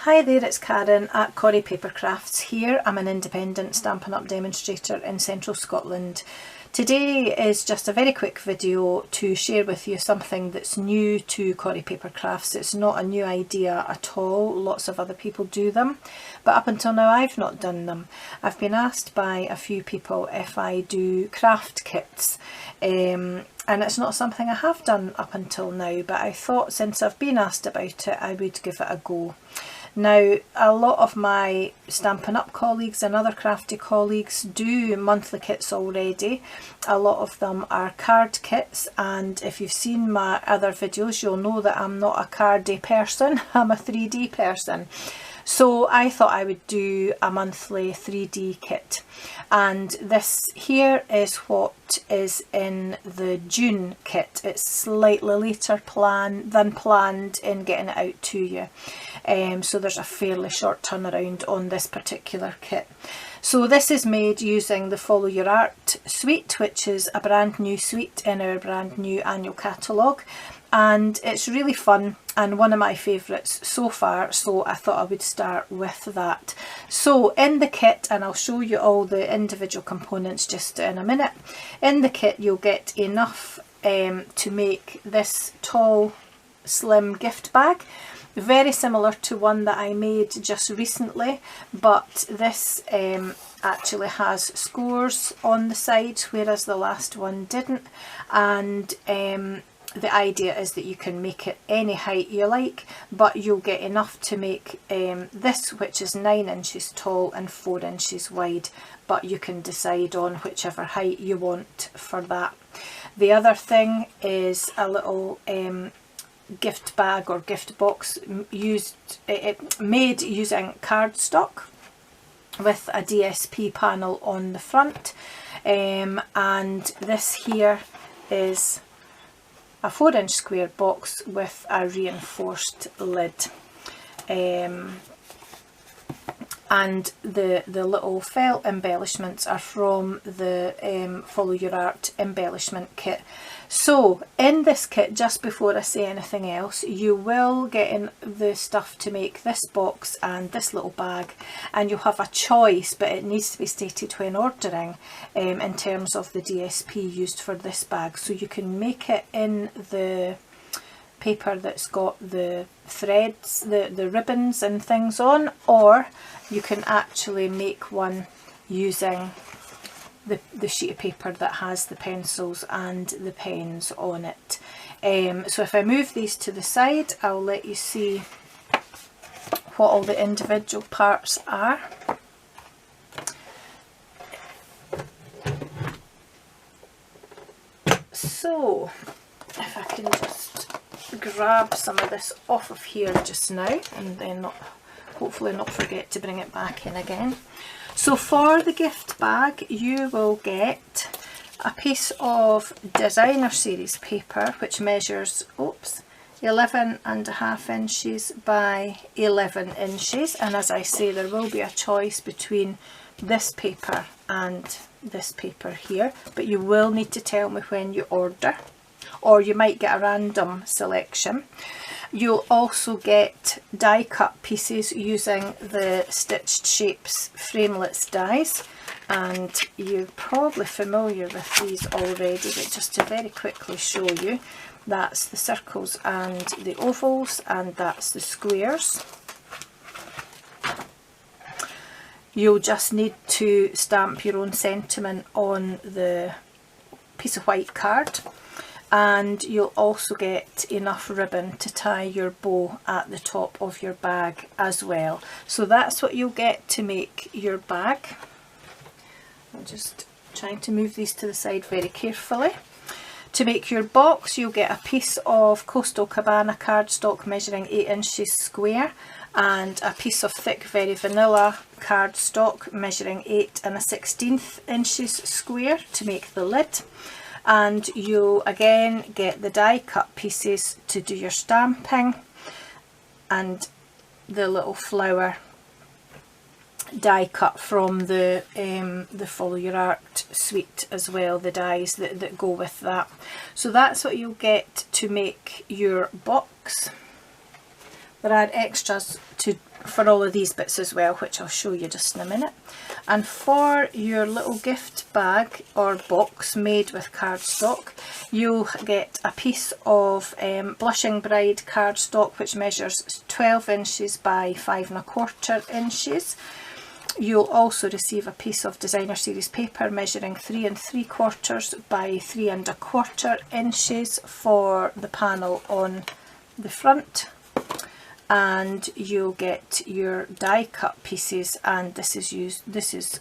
Hi there, it's Karen at Corrie Paper Crafts here. I'm an independent Stampin' Up demonstrator in central Scotland. Today is just a very quick video to share with you something that's new to Corrie Paper Crafts. It's not a new idea at all, lots of other people do them, but up until now I've not done them. I've been asked by a few people if I do craft kits, and it's not something I have done up until now, but I thought since I've been asked about it I would give it a go. Now, a lot of my Stampin' Up colleagues and other crafty colleagues do monthly kits already. A lot of them are card kits, and if you've seen my other videos you'll know that I'm not a cardy person, I'm a 3D person. So I thought I would do a monthly 3D kit, and this here is what is in the June kit. It's slightly later than planned in getting it out to you, so there's a fairly short turnaround on this particular kit. So this is made using the Follow Your Art suite, which is a brand new suite in our brand new annual catalogue, and it's really fun and one of my favourites so far, so I thought I would start with that. So in the kit, and I'll show you all the individual components just in a minute, in the kit you'll get enough to make this tall slim gift bag, very similar to one that I made just recently, but this actually has scores on the sides whereas the last one didn't, and the idea is that you can make it any height you like, but you'll get enough to make this, which is 9 inches tall and 4 inches wide, but you can decide on whichever height you want for that. The other thing is a little gift bag or gift box made using cardstock with a DSP panel on the front, and this here is a 4-inch square box with a reinforced lid, and the little felt embellishments are from the Follow Your Art embellishment kit. So in this kit, just before I say anything else, you will get in the stuff to make this box and this little bag, and you'll have a choice, but it needs to be stated when ordering in terms of the DSP used for this bag. So you can make it in the paper that's got the threads, the ribbons and things on, or you can actually make one using the sheet of paper that has the pencils and the pens on it. So if I move these to the side, I'll let you see what all the individual parts are. So if I can just grab some of this off of here just now, and then hopefully not forget to bring it back in again. So for the gift bag you will get a piece of designer series paper which measures 11.5 inches by 11 inches, and as I say there will be a choice between this paper and this paper here, but you will need to tell me when you order, or you might get a random selection. You'll also get die cut pieces using the Stitched Shapes framelits dies, and you're probably familiar with these already, but just to very quickly show you, that's the circles and the ovals, and that's the squares. You'll just need to stamp your own sentiment on the piece of white card, and you'll also get enough ribbon to tie your bow at the top of your bag as well. So that's what you'll get to make your bag. I'm just trying to move these to the side very carefully. To make your box you'll get a piece of Coastal Cabana cardstock measuring 8 inches square, and a piece of thick Very Vanilla cardstock measuring 8 1/16 inches square to make the lid. And you'll again get the die cut pieces to do your stamping, and the little flower die cut from the Follow Your Art suite as well, the dies that go with that. So that's what you'll get to make your box. there are extras for all of these bits as well, which I'll show you just in a minute. And for your little gift bag or box made with cardstock, you'll get a piece of Blushing Bride cardstock, which measures 12 inches by 5 1/4 inches. You'll also receive a piece of Designer Series paper measuring 3 3/4 by 3 1/4 inches for the panel on the front. And you'll get your die cut pieces, and this is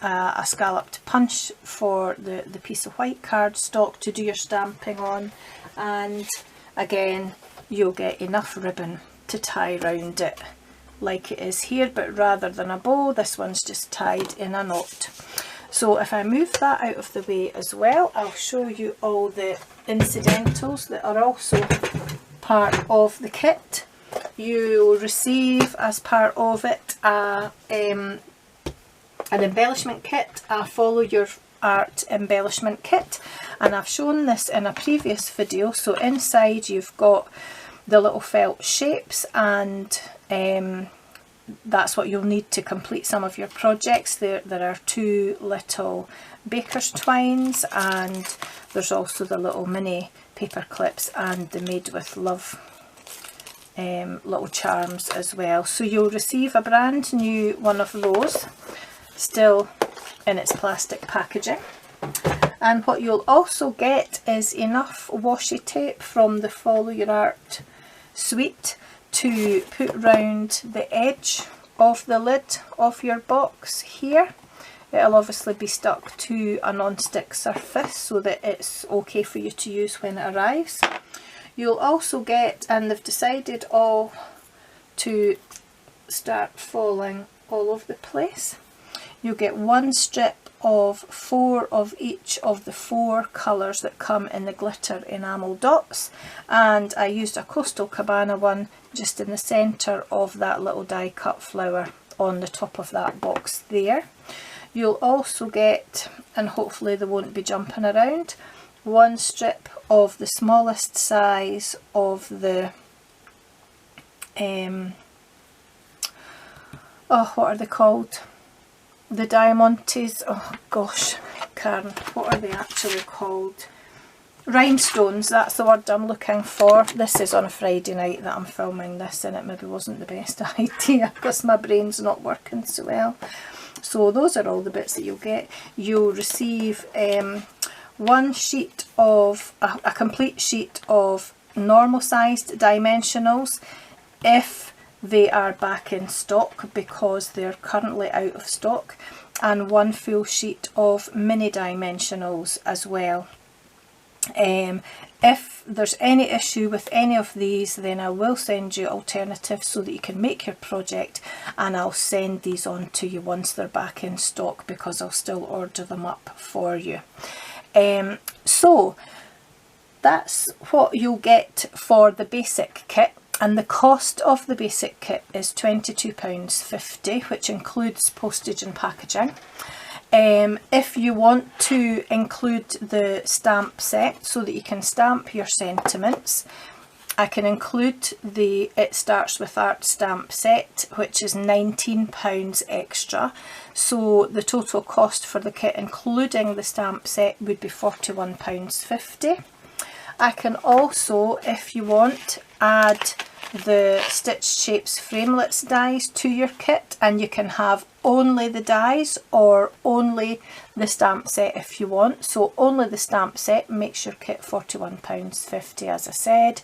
a scalloped punch for the piece of white cardstock to do your stamping on. And again, you'll get enough ribbon to tie around it like it is here, but rather than a bow, this one's just tied in a knot. So if I move that out of the way as well, I'll show you all the incidentals that are also part of the kit. You'll receive as part of it an embellishment kit, a Follow Your Art embellishment kit, and I've shown this in a previous video. So inside you've got the little felt shapes, and that's what you'll need to complete some of your projects. There are 2 little baker's twines, and there's also the little mini paper clips and the Made with Love little charms as well. So you'll receive a brand new one of those, still in its plastic packaging. And what you'll also get is enough washi tape from the Follow Your Art suite to put round the edge of the lid of your box here. It'll obviously be stuck to a non-stick surface so that it's okay for you to use when it arrives. You'll also get, and they've decided all to start falling all over the place, you'll get 1 strip of 4 of each of the 4 colours that come in the glitter enamel dots, and I used a Coastal Cabana one just in the centre of that little die cut flower on the top of that box there. You'll also get, and hopefully they won't be jumping around, 1 strip of the smallest size of the what are they called? The Diamantes, oh gosh, Karen, what are they actually called? Rhinestones, that's the word I'm looking for. This is on a Friday night that I'm filming this, and it maybe wasn't the best idea because my brain's not working so well. So those are all the bits that you'll get. You'll receive 1 sheet of, a complete sheet of normal sized dimensionals if they are back in stock, because they're currently out of stock, and 1 full sheet of mini dimensionals as well. If there's any issue with any of these, then I will send you alternatives so that you can make your project, and I'll send these on to you once they're back in stock, because I'll still order them up for you. So that's what you'll get for the basic kit, and the cost of the basic kit is £22.50, which includes postage and packaging. If you want to include the stamp set so that you can stamp your sentiments, I can include the It Starts With Art stamp set, which is £19 extra. So the total cost for the kit, including the stamp set, would be £41.50. I can also, if you want, add the Stitch Shapes Framelits dies to your kit, and you can have only the dies or only the stamp set if you want. So only the stamp set makes your kit £41.50, as I said.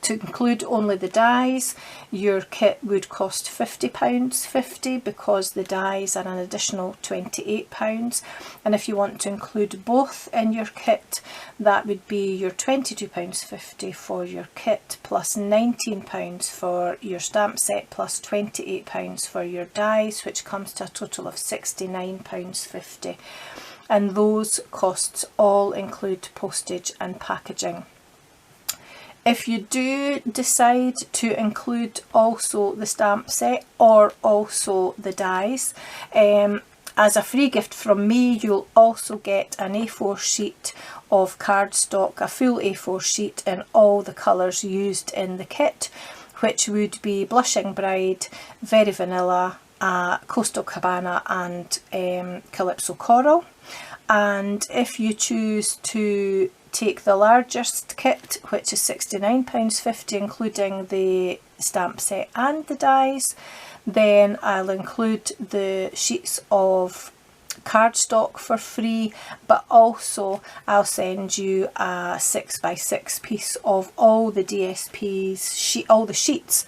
To include only the dies, your kit would cost £50.50, because the dies are an additional £28. And if you want to include both in your kit, that would be your £22.50 for your kit, plus £19 for your stamp set, plus £28 for your dies, which comes to a total of £69.50. And those costs all include postage and packaging. If you do decide to include also the stamp set or also the dies, as a free gift from me, you'll also get an A4 sheet of cardstock, a full A4 sheet in all the colours used in the kit, which would be Blushing Bride, Very Vanilla, Coastal Cabana and Calypso Coral. And if you choose to take the largest kit, which is £69.50 including the stamp set and the dies, then I'll include the sheets of cardstock for free, but also I'll send you a 6x6 piece of all the DSP's all the sheets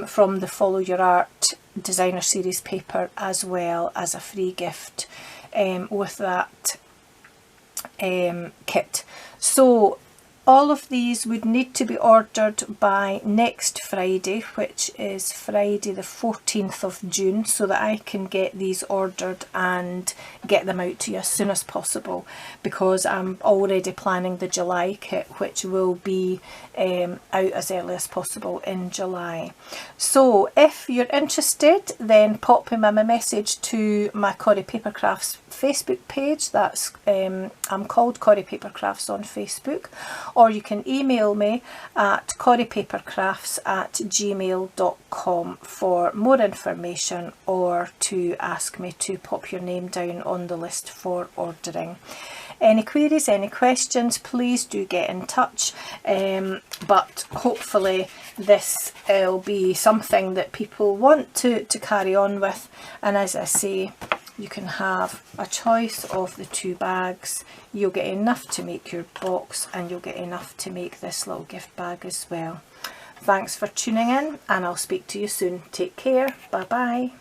from the Follow Your Art designer series paper, as well as a free gift with that kit. So all of these would need to be ordered by next Friday, which is Friday the 14th of June, so that I can get these ordered and get them out to you as soon as possible, because I'm already planning the July kit, which will be out as early as possible in July. So if you're interested, then pop me a message to my Corrie Papercrafts Facebook page. That's I'm called Corrie Papercrafts on Facebook, or you can email me at corriepapercrafts@gmail.com for more information, or to ask me to pop your name down on the list for ordering. Any queries, any questions, please do get in touch, but hopefully this will be something that people want to carry on with. And as I say, you can have a choice of the 2 bags. You'll get enough to make your box, and you'll get enough to make this little gift bag as well. Thanks for tuning in, and I'll speak to you soon. Take care. Bye bye.